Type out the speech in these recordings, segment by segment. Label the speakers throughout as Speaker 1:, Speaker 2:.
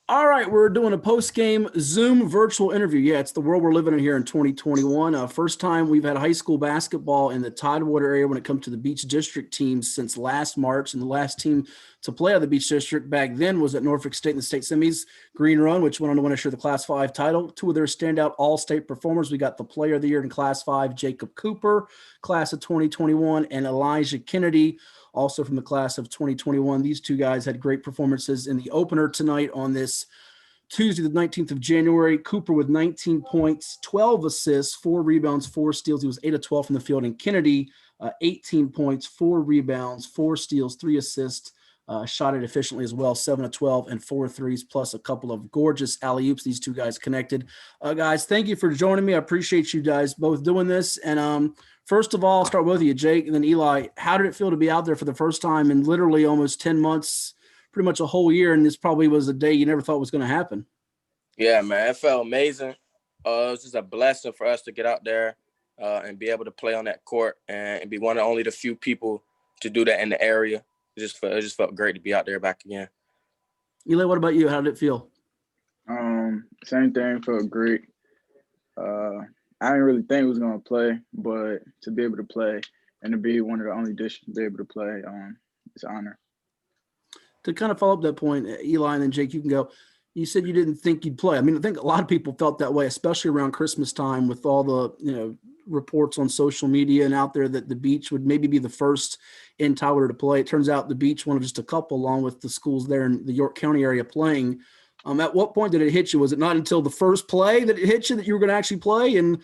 Speaker 1: All right, we're doing a post-game Zoom virtual interview. Yeah, it's the world we're living in here in 2021. First time we've had high school basketball in the Tidewater area when it comes to the Beach District teams since last March. And the last team to play out of the Beach District back then was at Norfolk State in the state semis, Green Run, which went on to win the Class 5 title. Two of their standout all-state performers. We got the player of the year in Class 5, Jacob Cooper, class of 2021, and Elijah Kennedy, also from the class of 2021. These two guys had great performances in the opener tonight on this Tuesday, the 19th of January. Cooper with 19 points, 12 assists, 4 rebounds, 4 steals. He was 8 of 12 from the field. And Kennedy, 18 points, 4 rebounds, 4 steals, 3 assists. Shot it efficiently as well, 7 of 12 and 4 threes, plus a couple of gorgeous alley-oops. These two guys connected. Guys, thank you for joining me. I appreciate you guys both doing this. And first of all, I'll start with you, Jake, and then Eli. How did it feel to be out there for the first time in literally almost 10 months, pretty much a whole year, and this probably was a day you never thought was going to happen?
Speaker 2: Yeah, man, it felt amazing. It was just a blessing for us to get out there and be able to play on that court and be one of only the few people to do that in the area. It just felt great to be out there back again.
Speaker 1: Eli, what about you? How did it feel?
Speaker 3: Same thing, felt great. I didn't really think I was gonna play, but to be able to play and to be one of the only districts to be able to play, it's an honor.
Speaker 1: To kind of follow up that point, Eli, and then Jake, you can go. You said you didn't think you'd play. I mean, I think a lot of people felt that way, especially around Christmas time with all the, reports on social media and out there that the Beach would maybe be the first in Tyler to play. It turns out the Beach, one of just a couple, along with the schools there in the York County area playing. At what point did it hit you? Was it not until the first play that it hit you that you were going to actually play? And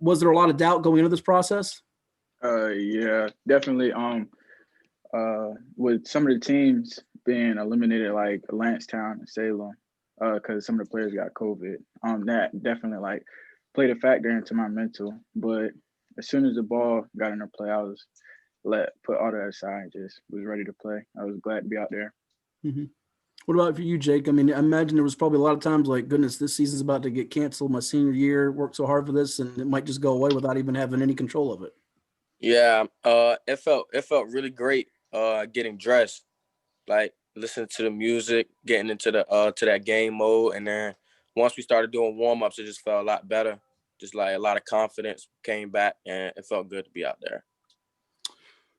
Speaker 1: was there a lot of doubt going into this process?
Speaker 3: Yeah, definitely. With some of the teams being eliminated, like Lancetown and Salem, because some of the players got COVID, that definitely played a factor into my mental. But as soon as the ball got into play, I was put all that aside and just was ready to play. I was glad to be out there.
Speaker 1: Mm-hmm. What about for you, Jake? I mean, I imagine there was probably a lot of times like, goodness, this season's about to get canceled. My senior year, worked so hard for this, and it might just go away without even having any control of it.
Speaker 2: Yeah, it felt really great getting dressed, like listening to the music, getting into the to that game mode, and then once we started doing warm-ups, it just felt a lot better. Just like a lot of confidence came back, and it felt good to be out there.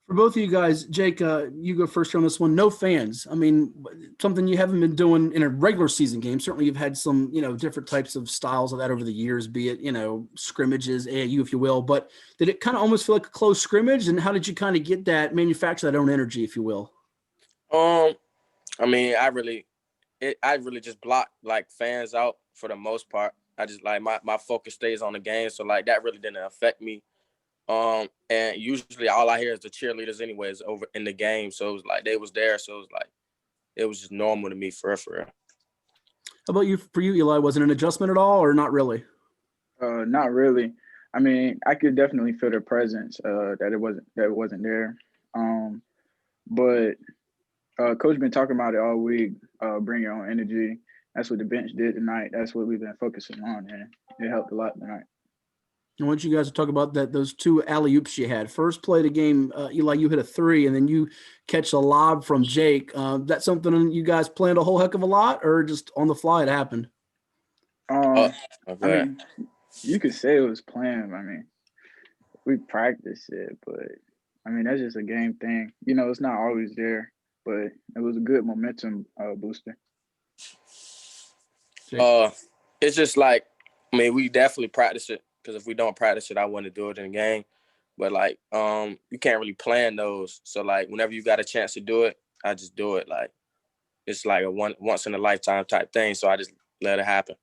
Speaker 1: For both of you guys, Jake, you go first on this one. No fans. I mean, something you haven't been doing in a regular season game. Certainly you've had some, different types of styles of that over the years, be it, scrimmages, AAU, if you will. But did it kind of almost feel like a close scrimmage? And how did you kind of get that, manufacture that own energy, if you will?
Speaker 2: I mean, I really just block like fans out for the most part. I just like my focus stays on the game. So like that really didn't affect me. And usually all I hear is the cheerleaders anyways over in the game. So it was like they was there. So it was just normal to me for real.
Speaker 1: How about you? For you, Eli, was it an adjustment at all or not really?
Speaker 3: Not really. I mean, I could definitely feel their presence, that it wasn't there. But coach been talking about it all week, bring your own energy. That's what the bench did tonight. That's what we've been focusing on, and it helped a lot tonight.
Speaker 1: I want you guys to talk about those two alley-oops you had. First play of the game, Eli, you hit a 3, and then you catch a lob from Jake. That's something you guys planned a whole heck of a lot, or just on the fly it happened?
Speaker 3: I mean, you could say it was planned. I mean, we practiced it, but I mean, that's just a game thing. It's not always there, but it was a good momentum booster.
Speaker 2: It's just like, I mean, we definitely practice it. Because if we don't practice it, I want to do it in the game. But like, you can't really plan those. So like, whenever you got a chance to do it, I just do it. Like, it's like a once in a lifetime type thing. So I just let it happen.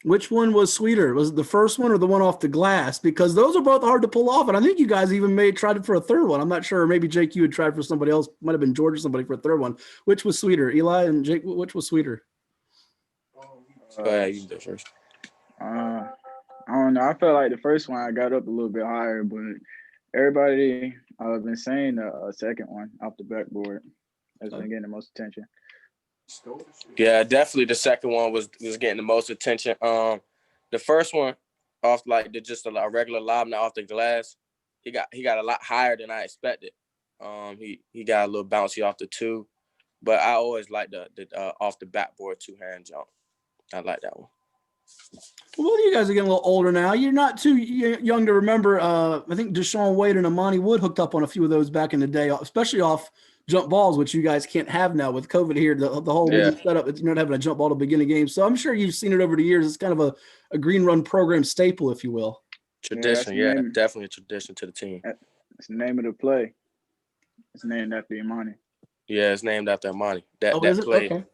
Speaker 1: Which one was sweeter? Was it the first one or the one off the glass? Because those are both hard to pull off. And I think you guys even tried it for a third one. I'm not sure. Maybe Jake, you had tried for somebody else. Might have been George or somebody for a third one. Which was sweeter? Eli and Jake, which was sweeter?
Speaker 2: Yeah, you do first.
Speaker 3: I don't know. I felt like the first one I got up a little bit higher, but everybody been saying the second one off the backboard has been getting the most attention.
Speaker 2: Yeah, definitely the second one was getting the most attention. The first one off like just a regular lob, not off the glass. He got a lot higher than I expected. He got a little bouncy off the 2, But I always like the off the backboard 2-hand jump. I like that one.
Speaker 1: Well, you guys are getting a little older now. You're not too young to remember. I think Deshaun Wade and Amani Wood hooked up on a few of those back in the day, especially off jump balls, which you guys can't have now with COVID here. The whole new setup, it's not having a jump ball to begin a game. So I'm sure you've seen it over the years. It's kind of a green run program staple, if you will.
Speaker 2: Tradition, definitely a tradition to the team.
Speaker 3: That's the name of the play. It's named after Amani.
Speaker 2: Yeah, it's named after Amani. That play.
Speaker 1: Okay.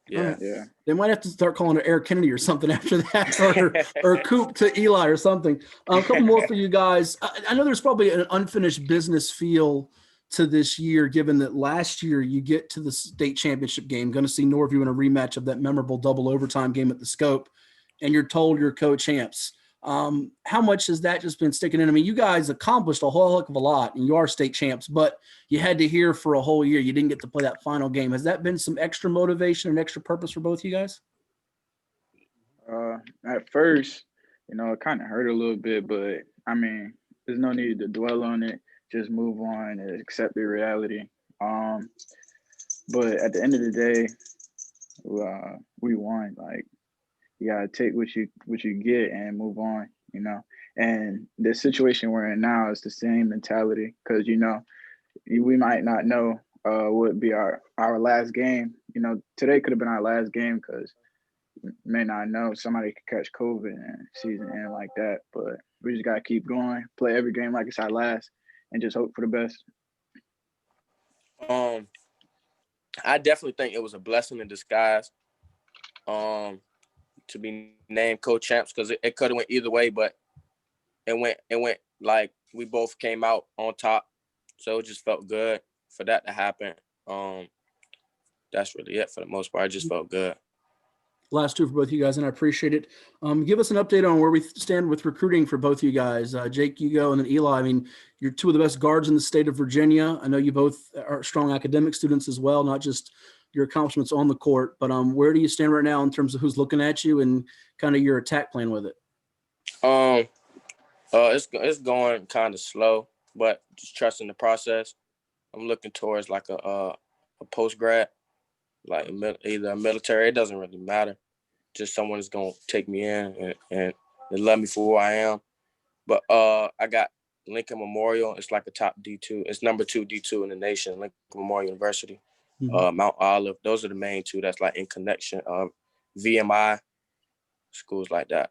Speaker 2: Yeah.
Speaker 3: Right. Yeah.
Speaker 1: They might have to start calling it Eric Kennedy or something after that, or Coop to Eli or something. A couple more for you guys. I know there's probably an unfinished business feel to this year, given that last year you get to the state championship game, going to see Norview in a rematch of that memorable double overtime game at the Scope, and you're told you're co-champs. How much has that just been sticking in? I mean, you guys accomplished a whole heck of a lot, and you are state champs, but you had to hear for a whole year you didn't get to play that final game. Has that been some extra motivation and extra purpose for both you guys?
Speaker 3: At first, it kind of hurt a little bit, but I mean, there's no need to dwell on it. Just move on and accept the reality. But at the end of the day, we won. Like, you gotta take what you get and move on, And the situation we're in now is the same mentality, because we might not know what would be our last game. Today could have been our last game, because we may not know, somebody could catch COVID and season end like that. But we just gotta keep going, play every game like it's our last, and just hope for the best.
Speaker 2: I definitely think it was a blessing in disguise. To be named co-champs, because it could have went either way, but it went like we both came out on top, so it just felt good for that to happen. That's really it for the most part. It just felt good.
Speaker 1: Last two for both you guys, and I appreciate it. Give us an update on where we stand with recruiting for both you guys. Jake, you go, and then Eli. I mean, you're two of the best guards in the state of Virginia. I know you both are strong academic students as well, not just your accomplishments on the court, but where do you stand right now in terms of who's looking at you and kind of your attack plan with it?
Speaker 2: It's going kind of slow, but just trusting the process. I'm looking towards like a post grad, like either a military. It doesn't really matter. Just someone is gonna take me in and love me for who I am. But I got Lincoln Memorial. It's like a top D2. It's number 2 D2 in the nation. Lincoln Memorial University. Mount Olive. Those are the main two that's like in connection. VMI, schools like that.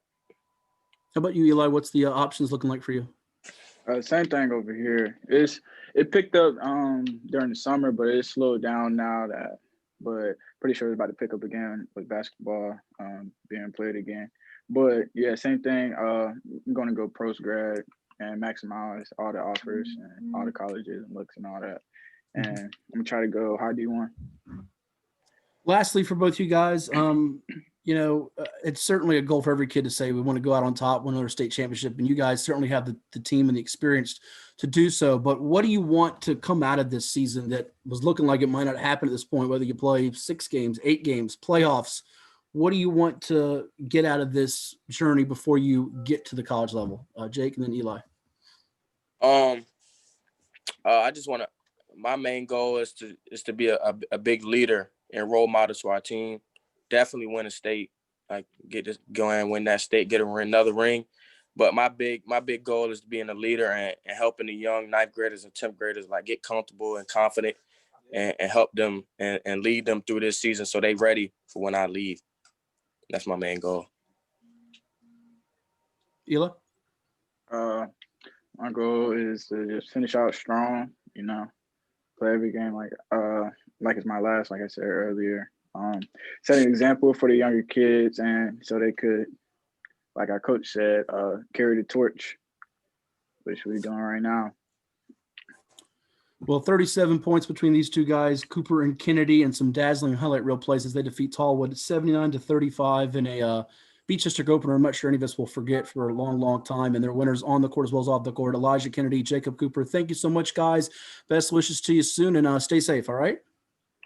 Speaker 1: How about you, Eli? What's the options looking like for you?
Speaker 3: Same thing over here. It picked up during the summer, but it slowed down now. But pretty sure it's about to pick up again with basketball being played again. But yeah, same thing. I'm going to go post grad and maximize all the offers and all the colleges and looks and all that. And I'm gonna try to go high D1.
Speaker 1: Lastly, for both you guys, it's certainly a goal for every kid to say we want to go out on top, win another state championship, and you guys certainly have the team and the experience to do so. But what do you want to come out of this season that was looking like it might not happen at this point, whether you play 6 games, 8 games, playoffs? What do you want to get out of this journey before you get to the college level? Jake, and then Eli.
Speaker 2: I just want to. My main goal is to be a big leader and role model to our team. Definitely win a state, like get this going, win that state, get another ring. But my big goal is being a leader and helping the young 9th graders and 10th graders like get comfortable and confident and help them and lead them through this season so they ready for when I leave. That's my main goal.
Speaker 1: Eli?
Speaker 3: My goal is to just finish out strong, play every game like it's my last, like I said earlier. Set an example for the younger kids, and so they could, like our coach said, carry the torch, which we're doing right now.
Speaker 1: Well, 37 points between these two guys, Cooper and Kennedy, and some dazzling highlight reel plays as they defeat Tallwood 79-35 in a Beach District opener. I'm not sure any of us will forget for a long, long time. And their winners on the court as well as off the court. Elijah Kennedy, Jacob Cooper. Thank you so much, guys. Best wishes to you soon, and stay safe. All right.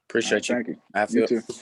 Speaker 2: Appreciate you.
Speaker 3: Thank you.
Speaker 2: Hatfield.
Speaker 3: You too.